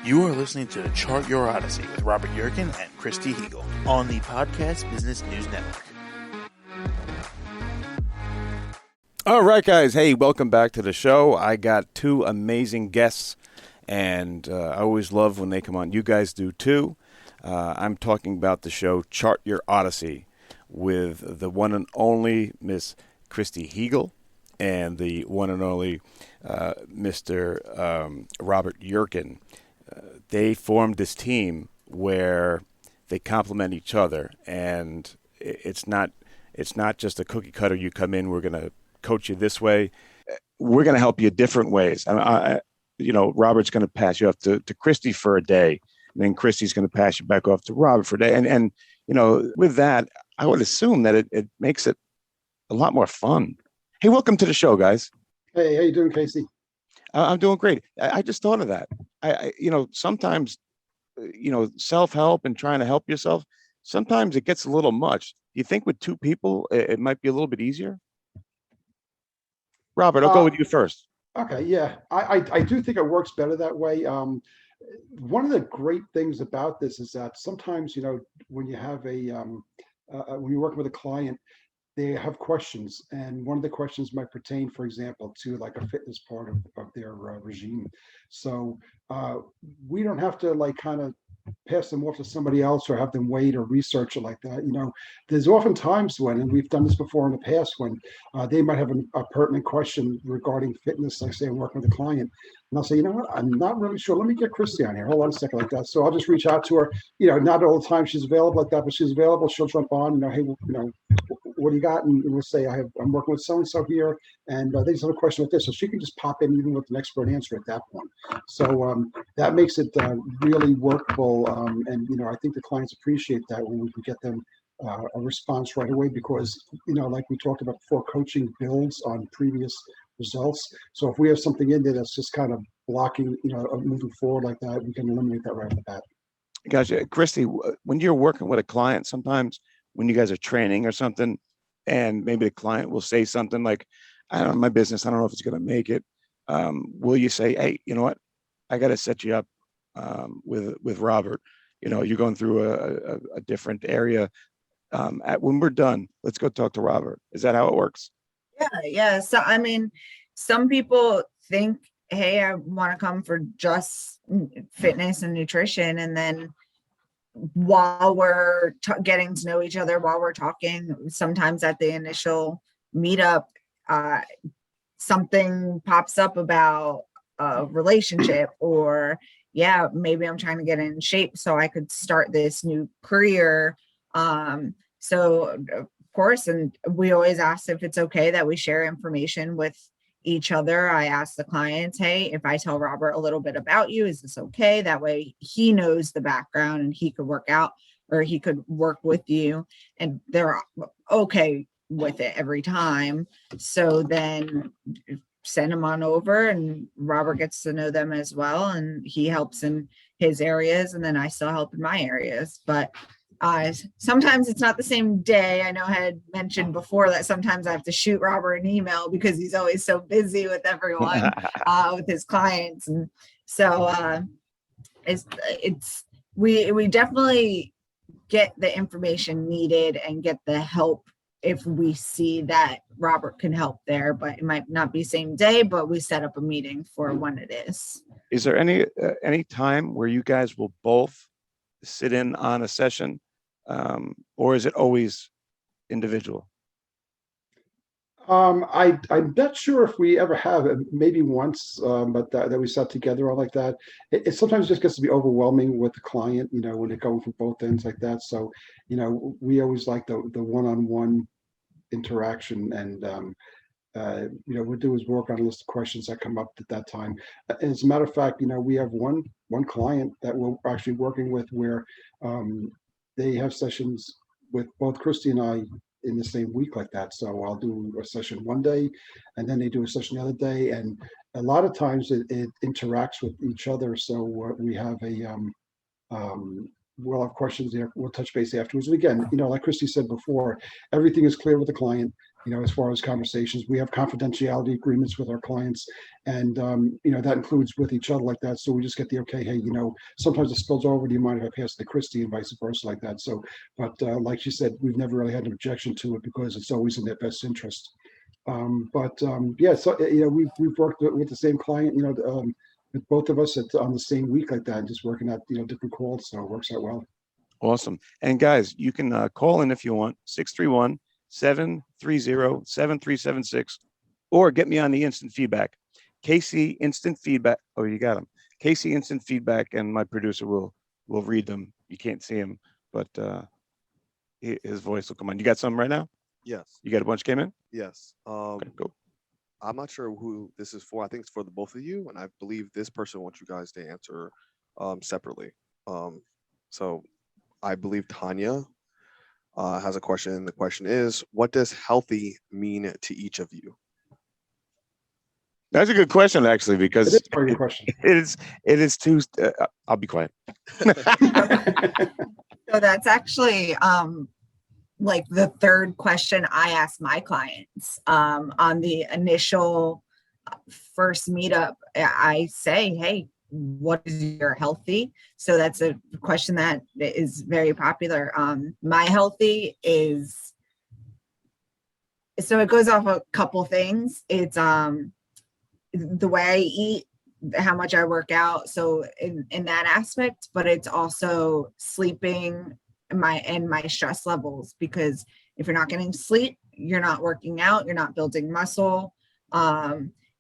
You are listening to Chart Your Odyssey with Robert Yurkin and Kristi Hegel on the Podcast Business News Network. All right, guys. Hey, welcome back to the show. I got two amazing guests, and I always love when they come on. You guys do too. I'm talking about the show Chart Your Odyssey with the one and only Miss Kristi Hegel and the one and only Mr. Robert Yurkin. They formed this team where they complement each other, and it's not just a cookie cutter. You come in, we're going to coach you this way. We're going to help you different ways. Robert's going to pass you off to Kristi for a day, and then Kristi's going to pass you back off to Robert for a day. And with that, I would assume that it makes it a lot more fun. Hey, welcome to the show, guys. Hey, how you doing, Casey? I'm doing great. I just thought of that. Sometimes, self-help and trying to help yourself, sometimes it gets a little much. Do you think with two people, it might be a little bit easier? Robert, I'll go with you first. Okay, yeah. I do think it works better that way. One of the great things about this is that sometimes, when you have when you're working with a client, they have questions, and one of the questions might pertain, for example, to like a fitness part of their regime. So we don't have to kind of pass them off to somebody else or have them wait or research it like that. There's often times when, and we've done this before in the past, when they might have a pertinent question regarding fitness. Like say I'm working with a client, and I'll say, you know what, I'm not really sure. Let me get Kristi on here. Hold on a second, like that. So I'll just reach out to her. Not all the time she's available like that, but she's available. She'll jump on. Hey, what do you got? And we'll say, I'm working with so-and-so here, and they just have a question with this. So she can just pop in even with an expert answer at that point. So that makes it really workable. And I think the clients appreciate that when we can get them a response right away, because, like we talked about before, coaching builds on previous results. So if we have something in there that's just kind of blocking, moving forward like that, we can eliminate that right off the bat. Gotcha. Kristi, when you're working with a client, sometimes when you guys are training or something, and maybe the client will say something like, I don't know, my business, I don't know if it's going to make it. Will you say, hey, you know what? I got to set you up with Robert. You're going through a different area. When we're done, let's go talk to Robert. Is that how it works? Yeah. So, some people think, hey, I want to come for just fitness and nutrition. And then while we're getting to know each other, while we're talking, sometimes at the initial meetup, something pops up about a relationship, or maybe I'm trying to get in shape so I could start this new career. So of course, and we always ask if it's okay that we share information with each other. I ask the clients, hey, if I tell Robert a little bit about you, is this okay? That way he knows the background and he could work out, or he could work with you, and they're okay with it every time. So then send them on over, and Robert gets to know them as well, and he helps in his areas, and then I still help in my areas. But sometimes it's not the same day. I know I had mentioned before that sometimes I have to shoot Robert an email because he's always so busy with everyone, with his clients. And so we definitely get the information needed and get the help if we see that Robert can help there, but it might not be same day, but we set up a meeting for when it is. Is there any time where you guys will both sit in on a session, or is it always individual? I'm not sure if we ever have it, maybe once, but that we sat together all like that. It sometimes just gets to be overwhelming with the client, when they're going from both ends like that. So, we always like the one-on-one interaction, and what we do is work on a list of questions that come up at that time. As a matter of fact, we have one client that we're actually working with where they have sessions with both Kristi and I in the same week like that. So I'll do a session one day, and then they do a session the other day, and a lot of times it interacts with each other. So we have we'll have questions there. We'll touch base afterwards. And again, like Kristi said before, everything is clear with the client. as far as conversations. We have confidentiality agreements with our clients, and that includes with each other like that. So we just get the okay. Hey, sometimes it spills over. Do you mind if I pass it to Kristi, and vice versa like that? So, but like she said, we've never really had an objection to it because it's always in their best interest. Yeah, so we've worked with the same client, with both of us on the same week like that, just working out different calls, so it works out well. Awesome. And guys, you can call in if you want, 631-730-7376, or get me on the instant feedback. Casey Instant Feedback. Oh, you got him. Casey Instant Feedback, and my producer will read them. You can't see him, but his voice will come on. You got some right now? Yes. You got a bunch came in? Yes. Okay, go. I'm not sure who this is for. I think it's for the both of you, and I believe this person wants you guys to answer separately. So I believe Tanya has a question. The question is, what does healthy mean to each of you? That's a good question, actually, because It is a very good question. It is too. I'll be quiet. So that's actually like the third question I ask my clients on the initial first meetup. I say, hey, what is your healthy? So that's a question that is very popular. My healthy is, so it goes off a couple things. It's the way I eat, how much I work out, so in that aspect, but it's also sleeping, my stress levels, because if you're not getting sleep, you're not working out, you're not building muscle,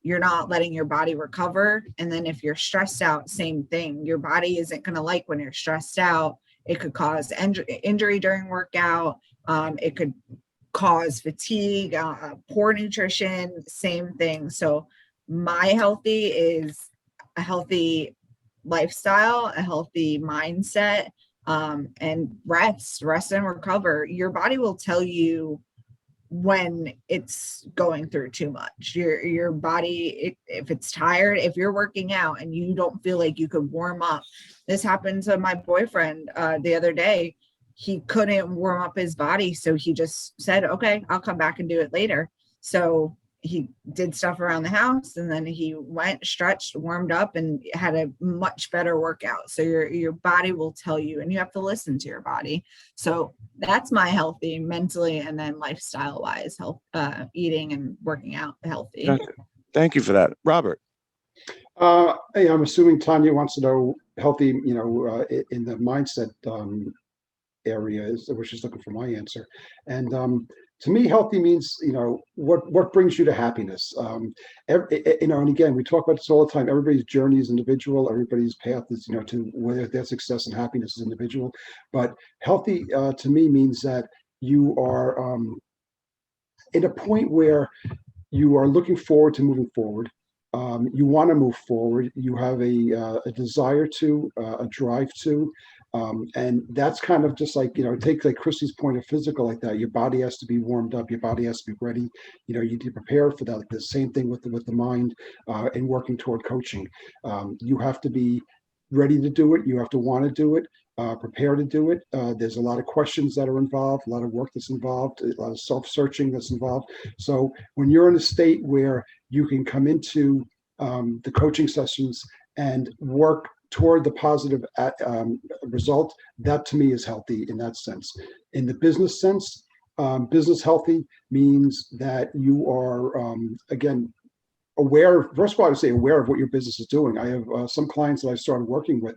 you're not letting your body recover. And then if you're stressed out, same thing. Your body isn't going to like when you're stressed out. It could cause injury during workout. It could cause fatigue, poor nutrition, same thing. So my healthy is a healthy lifestyle, a healthy mindset, and rest and recover. Your body will tell you when it's going through too much. Your body, if it's tired, if you're working out and you don't feel like you could warm up. This happened to my boyfriend the other day. He couldn't warm up his body, so he just said, okay, I'll come back and do it later. So he did stuff around the house, and then he went, stretched, warmed up, and had a much better workout. So your body will tell you, and you have to listen to your body. So that's my healthy mentally, and then lifestyle wise, health, eating and working out healthy. Gotcha. Thank you for that, Robert. Hey, I'm assuming Tanya wants to know healthy, in the mindset area is where she's looking for my answer. And to me, healthy means, what brings you to happiness. And again, we talk about this all the time. Everybody's journey is individual. Everybody's path is, to whether their success and happiness is individual. But healthy to me means that you are at a point where you are looking forward to moving forward. You want to move forward. You have a desire to, a drive to, and that's kind of just like, take like Kristi's point of physical like that. Your body has to be warmed up. Your body has to be ready. You need to prepare for that. Like the same thing with the mind and working toward coaching. You have to be ready to do it. You have to want to do it. Prepare to do it. There's a lot of questions that are involved, a lot of work that's involved, a lot of self-searching that's involved. So when you're in a state where you can come into the coaching sessions and work toward the positive result, that to me is healthy in that sense. In the business sense, business healthy means that you are, again, aware. First of all, I would say aware of what your business is doing. I have some clients that I started working with,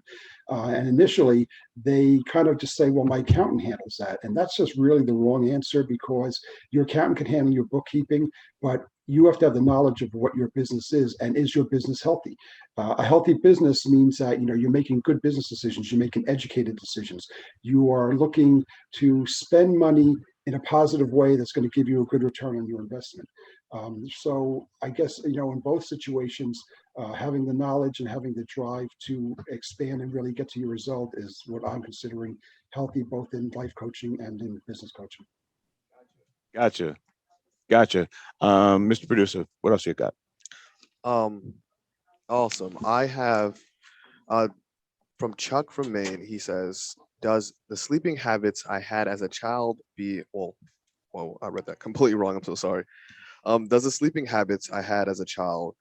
and initially they kind of just say, well, my accountant handles that. And that's just really the wrong answer, because your accountant can handle your bookkeeping, but you have to have the knowledge of what your business is, and is your business healthy? A healthy business means that you're making good business decisions, you're making educated decisions, you are looking to spend money in a positive way that's going to give you a good return on your investment. So I guess, in both situations, having the knowledge and having the drive to expand and really get to your result is what I'm considering healthy, both in life coaching and in business coaching. Gotcha. Mr. Producer, what else you got? Awesome. I have from Chuck from Maine. He says, does the sleeping habits I had as a child Well, I read that completely wrong. I'm so sorry. Does the sleeping habits I had as a child,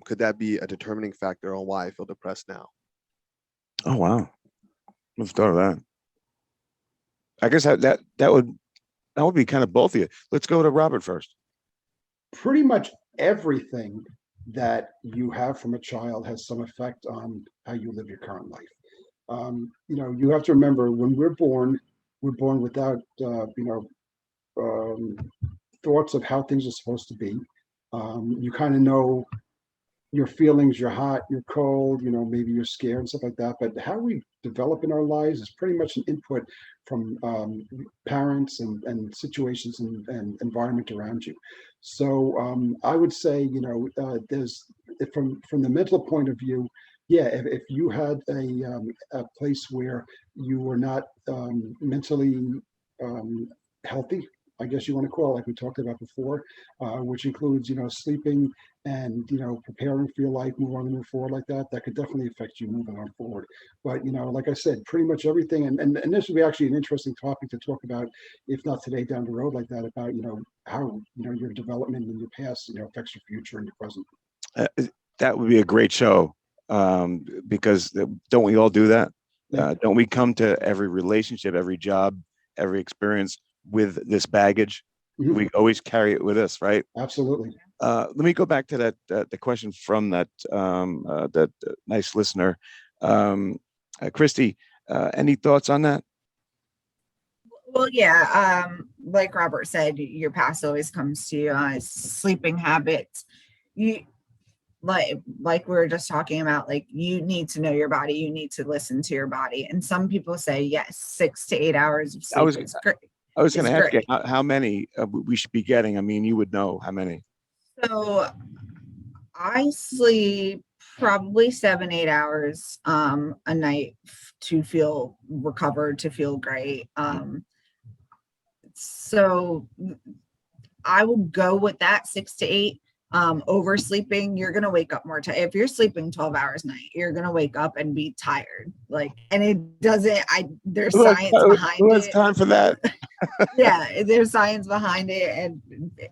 could that be a determining factor on why I feel depressed now? Oh wow, let's start with that. I guess that would be kind of both of you. Let's go to Robert first. Pretty much everything that you have from a child has some effect on how you live your current life. You have to remember when we're born without, um, thoughts of how things are supposed to be. You kind of know your feelings, you're hot, you're cold, maybe you're scared and stuff like that. But how we develop in our lives is pretty much an input from parents and situations and environment around you. So I would say, there's from the mental point of view, yeah, if you had a place where you were not mentally healthy, I guess you want to call it, like we talked about before, which includes, sleeping and, preparing for your life, move forward like that. That could definitely affect you moving on forward. But, like I said, pretty much everything. And this would be actually an interesting topic to talk about, if not today, down the road like that, about, how, your development in your past, affects your future and your present. That would be a great show, because don't we all do that? Yeah. Don't we come to every relationship, every job, every experience with this baggage? Mhm. We always carry it with us, right? Absolutely. Let me go back to that the question from that nice listener, Kristi. Any thoughts on that? Well, yeah, like Robert said, your past always comes to you. Sleeping habits, you like we were just talking about, like, you need to know your body, you need to listen to your body. And some people say, yes, 6 to 8 hours of sleep is great. I was going to ask you great. how many we should be getting. I mean, you would know how many. So I sleep probably 7, 8 hours a night to feel recovered, to feel great. So I would go with that 6 to 8. Oversleeping, you're gonna wake up more tired. If you're sleeping 12 hours a night, you're gonna wake up and be tired. And it doesn't. There's science behind Who has it. time for that? Yeah, there's science behind it, and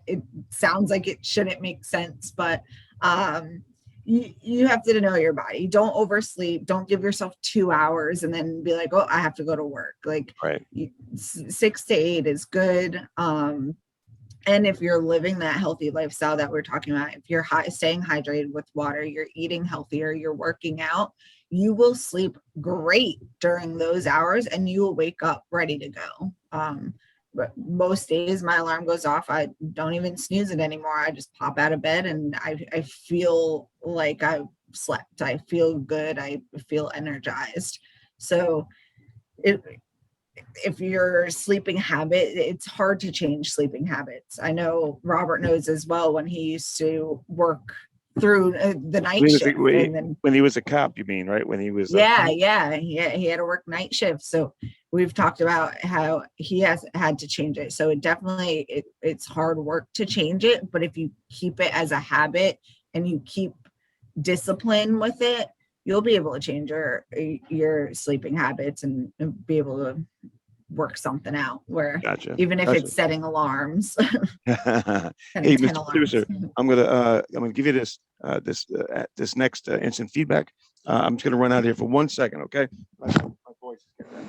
it sounds like it shouldn't make sense, but you have to know your body. Don't oversleep. Don't give yourself 2 hours and then be like, oh, I have to go to work. Right. 6 to 8 is good. And if you're living that healthy lifestyle that we're talking about, if you're staying hydrated with water, you're eating healthier, you're working out, you will sleep great during those hours and you will wake up ready to go. But most days my alarm goes off. I don't even snooze it anymore. I just pop out of bed and I feel like I've slept. I feel good. I feel energized. So if your sleeping habit, it's hard to change sleeping habits. I know Robert knows as well, when he used to work through the night shift. When he was a cop, you mean, right? When he was he had to work night shift. So we've talked about how he has had to change it. So it's hard work to change it, but if you keep it as a habit and you keep discipline with it, you'll be able to change your sleeping habits and be able to work something out where even if it's setting alarms. Hey, Mr. Producer, I'm gonna give you this next instant feedback. I'm just gonna run out here for 1 second, okay? My voice is getting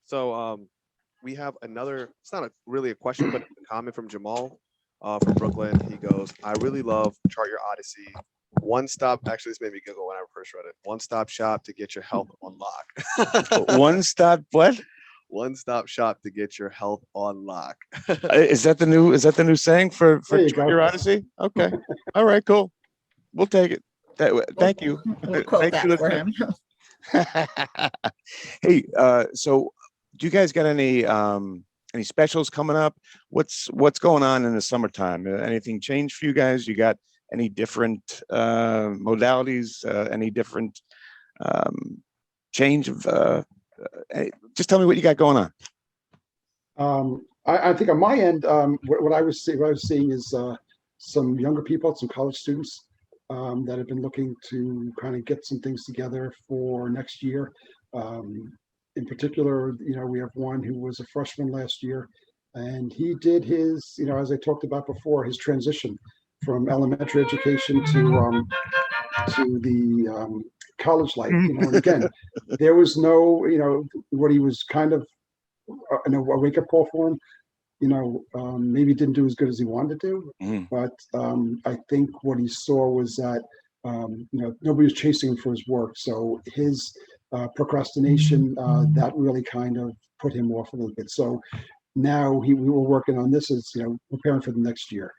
So we have another, it's not really a question, but a comment from Jamal from Brooklyn. He goes, I really love Chart Your Odyssey. Actually, this made me giggle when I first read it. One-stop shop to get your health on lock. One-stop what? One-stop shop to get your health on lock. Is that the new saying for Chart Your Odyssey? Okay. All right, cool. We'll take it. Thank you. We'll quote that for him. Hey, so do you guys got any specials coming up? What's going on in the summertime? Anything changed for you guys? You got any different modalities? Any different change of? Just tell me what you got going on. I think on my end, what I was seeing is some younger people, some college students that have been looking to kind of get some things together for next year. In particular, we have one who was a freshman last year, and he did his, as I talked about before, his transition from elementary education to the college life. And again, there was no, what he was kind of a wake up call for him. Maybe didn't do as good as he wanted to do, but I think what he saw was that nobody was chasing him for his work, so his procrastination that really kind of put him off a little bit. So now we were working on this as preparing for the next year.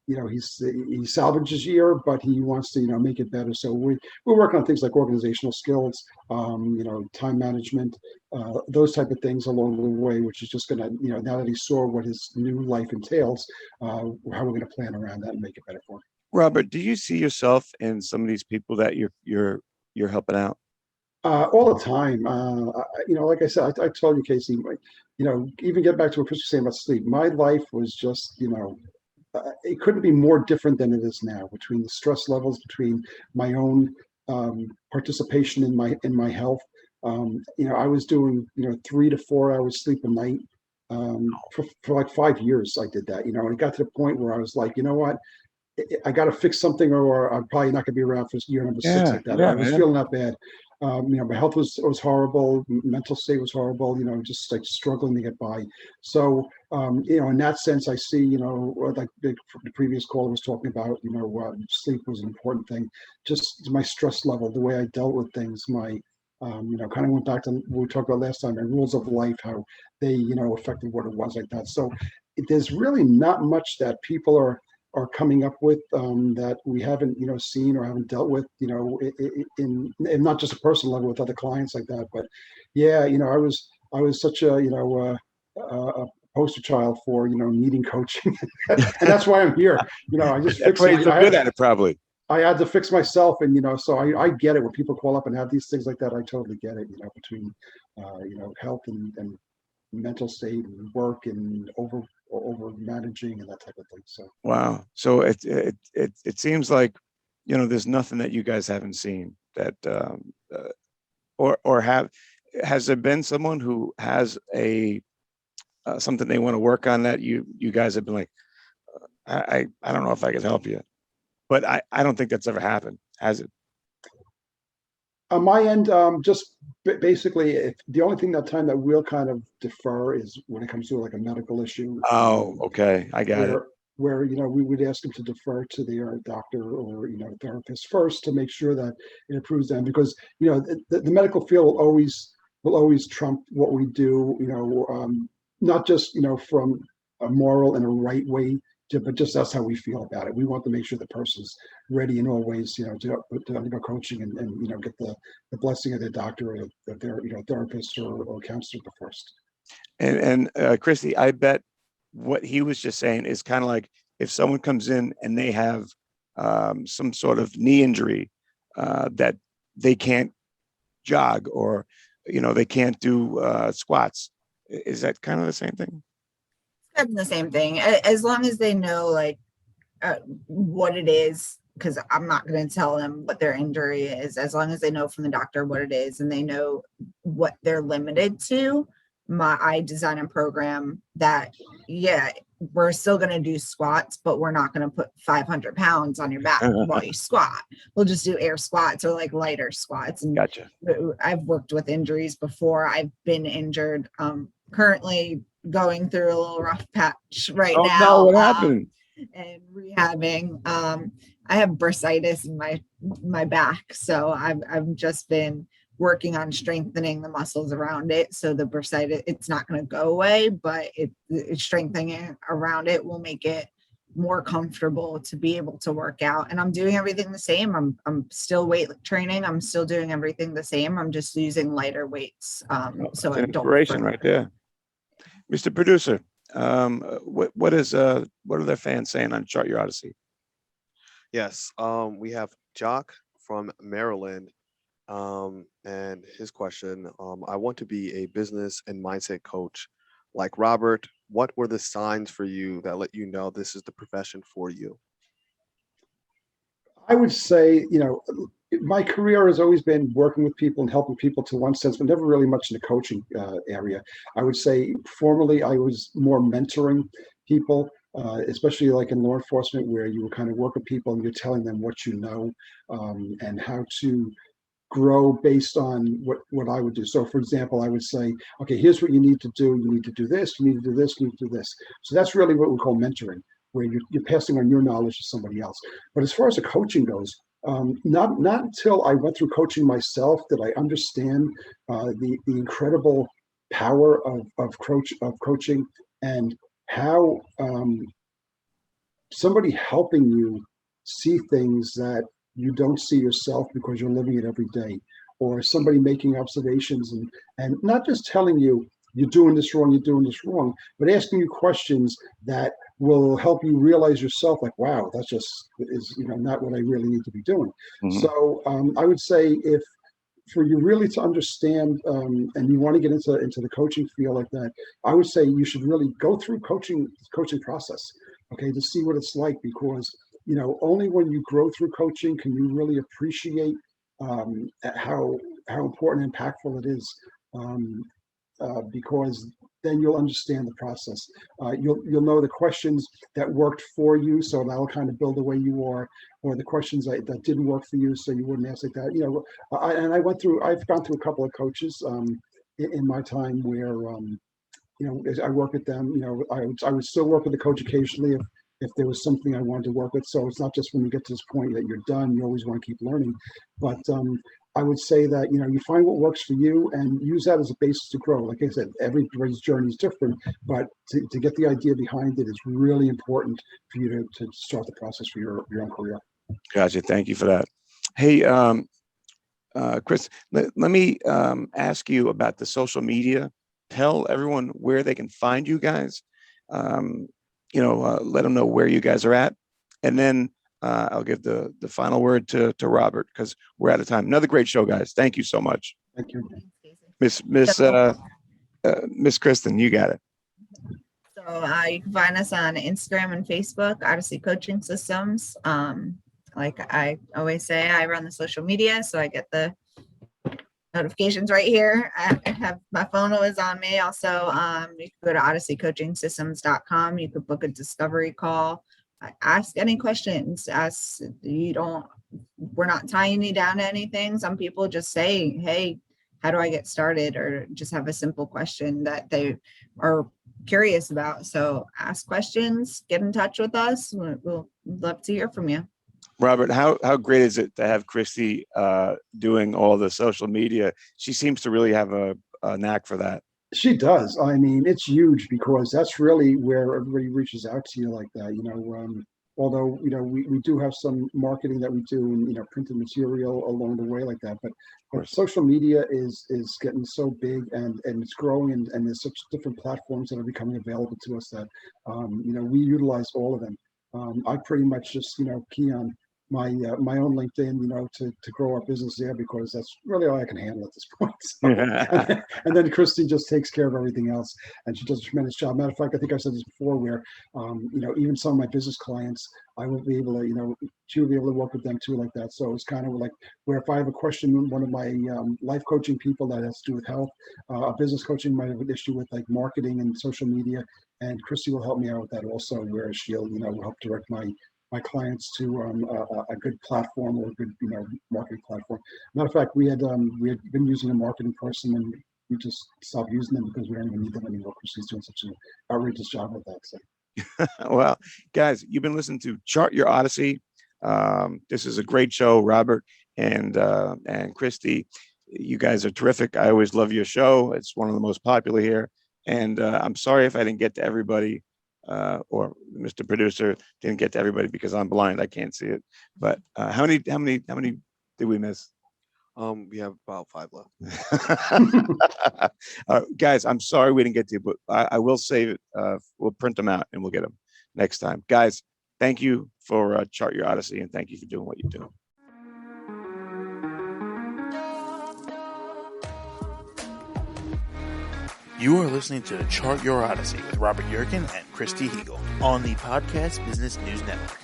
He salvaged his year, but he wants to make it better. So we're working on things like organizational skills, time management, those type of things along the way, which is just going to now that he saw what his new life entails, how we're going to plan around that and make it better for him. Robert, do you see yourself in some of these people that you're helping out? All the time. Like I said, I told you, Casey, even get back to what Chris was saying about sleep. My life was just, it couldn't be more different than it is now, between the stress levels, between my own participation in my health. I was doing 3 to 4 hours sleep a night for like 5 years. I did that, and it got to the point where I was like, you know what, I got to fix something, or I'm probably not going to be around for year number 6 like that. I was feeling that bad. My health was horrible. Mental state was horrible. Just like struggling to get by. So, in that sense, I see, like the previous caller was talking about, sleep was an important thing. Just my stress level, the way I dealt with things, my, kind of went back to what we talked about last time, and rules of life, how they, affected what it was like that. So there's really not much that people are coming up with that we haven't seen or haven't dealt with in not just a personal level with other clients like that. But I was such a poster child for needing coaching, and that's why I'm here. I just That's why you're so good at it, probably. I had to fix myself, and so I get it when people call up and have these things like that. I totally get it. Between health and mental state and work and over managing and that type of thing. So wow. So it seems like there's nothing that you guys haven't seen that has there been someone who has a something they want to work on that you guys have been like, I don't know if I can help you, but I don't think that's ever happened, has it? On my end, just basically, if the only thing that we'll kind of defer is when it comes to like a medical issue. Oh, okay, I got it. Where we would ask them to defer to their doctor or therapist first to make sure that it improves them, because the medical field will always trump what we do. Not just from a moral and a right way, but just that's how we feel about it. We want to make sure the person's ready in all ways, to undergo coaching and get the blessing of their doctor or their therapist or counselor first. And Kristi, I bet what he was just saying is kind of like if someone comes in and they have some sort of knee injury that they can't jog or they can't do squats. Is that kind of the same thing? Kind of the same thing, as long as they know what it is, because I'm not going to tell them what their injury is. As long as they know from the doctor what it is and they know what they're limited to, I design a program that we're still going to do squats, but we're not going to put 500 pounds on your back while you squat. We'll just do air squats or like lighter squats. And gotcha. I've worked with injuries before. I've been injured. Currently going through a little rough patch right now. No, what happened? And rehabbing. I have bursitis in my back, so I've just been working on strengthening the muscles around it. So the bursitis, it's not going to go away, but it's strengthening around it will make it more comfortable to be able to work out. And I'm doing everything the same. I'm still weight training. I'm still doing everything the same. I'm just using lighter weights. So I don't. Inspiration right there. Mr. Producer, what are their fans saying on Chart Your Odyssey? Yes, we have Jock from Maryland, and his question, I want to be a business and mindset coach like Robert. What were the signs for you that let you know this is the profession for you? I would say, My career has always been working with people and helping people to one sense, but never really much in the coaching area. I would say formerly I was more mentoring people, especially like in law enforcement, where you would kind of work with people and you're telling them what you know, and how to grow based on what I would do. So for example, I would say, okay, here's what you need to do. You need to do this, you need to do this, you need to do this. So that's really what we call mentoring, where you're passing on your knowledge to somebody else. But as far as the coaching goes, not until I went through coaching myself did I understand the incredible power of coaching, and how somebody helping you see things that you don't see yourself because you're living it every day, or somebody making observations and not just telling you you're doing this wrong, but asking you questions that will help you realize yourself, like, wow, that's just is not what I really need to be doing. Mm-hmm. So I would say, if for you really to understand and you want to get into the coaching field like that, I would say you should really go through coaching process, okay, to see what it's like, because only when you grow through coaching can you really appreciate how important and impactful it is. Because then you'll understand the process. You'll know the questions that worked for you, so that'll kind of build the way you are, or the questions that didn't work for you, so you wouldn't ask like that. I've gone through a couple of coaches in my time where as I work with them. I would still work with the coach occasionally if there was something I wanted to work with. So it's not just when you get to this point that you're done, you always want to keep learning. But I would say that, you find what works for you and use that as a basis to grow. Like I said, everybody's journey is different, but to get the idea behind it is really important for you to start the process for your own career. Gotcha. Thank you for that. Hey, Chris, let me ask you about the social media. Tell everyone where they can find you guys. Let them know where you guys are at. And then I'll give the final word to Robert, because we're out of time. Another great show, guys. Thank you so much. Thank you. Miss Kristen, you got it. So you can find us on Instagram and Facebook, Odyssey Coaching Systems. Like I always say, I run the social media, so I get the notifications right here. I have my phone always on me. Also, you can go to odysseycoachingsystems.com. You could book a discovery call. Ask any questions. We're not tying you down to anything. Some people just say, hey, how do I get started? Or just have a simple question that they are curious about. So ask questions, get in touch with us. We'll love to hear from you. Robert, how great is it to have Kristi doing all the social media? She seems to really have a knack for that. She does. I mean, it's huge, because that's really where everybody reaches out to you like that. Although we do have some marketing that we do, and printed material along the way like that. But social media is getting so big, and it's growing, and there's such different platforms that are becoming available to us that we utilize all of them. I pretty much just key on my own LinkedIn, to grow our business there, because that's really all I can handle at this point. So, and then Kristi just takes care of everything else, and she does a tremendous job. Matter of fact, I think I've said this before, where even some of my business clients, I will be able to, she will be able to work with them too, like that. So it's kind of like where if I have a question, one of my life coaching people that has to do with health, a business coaching might have an issue with like marketing and social media, and Kristi will help me out with that also, where she'll help direct my clients to a good platform, or a good marketing platform. Matter of fact, we had been using a marketing person, and we just stopped using them because we don't even need them anymore, because she's doing such an outrageous job with that. So. Well, guys, you've been listening to Chart Your Odyssey. This is a great show, Robert and Kristi. You guys are terrific. I always love your show. It's one of the most popular here. And I'm sorry if I didn't get to everybody, or Mr. Producer didn't get to everybody, because I'm blind. I can't see it. But how many did we miss? We have about 5 left. Guys, I'm sorry we didn't get to you, but I will save it. We'll print them out and we'll get them next time. Guys, thank you for Chart Your Odyssey, and thank you for doing what you do. You are listening to Chart Your Odyssey with Robert Yurkin and Kristi Hegel on the Podcast Business News Network.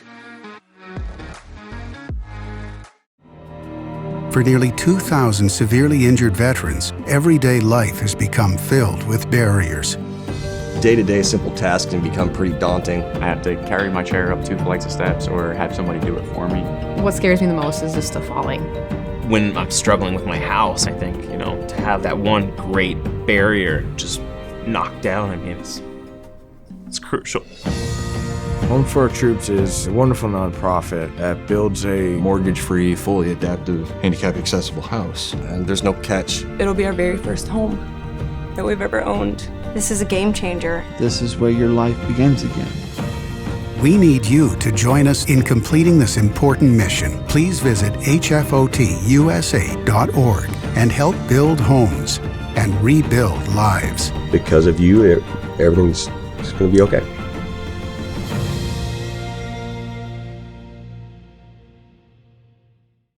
For nearly 2,000 severely injured veterans, everyday life has become filled with barriers. Day-to-day simple tasks can become pretty daunting. I have to carry my chair up 2 flights of steps or have somebody do it for me. What scares me the most is just the falling. When I'm struggling with my house, I think, to have that one great barrier just knocked down, it's crucial. Home for Our Troops is a wonderful nonprofit that builds a mortgage-free, fully adaptive, handicap-accessible house. And there's no catch. It'll be our very first home that we've ever owned. This is a game changer. This is where your life begins again. We need you to join us in completing this important mission. Please visit hfotusa.org and help build homes and rebuild lives. Because of you, everything's going to be okay.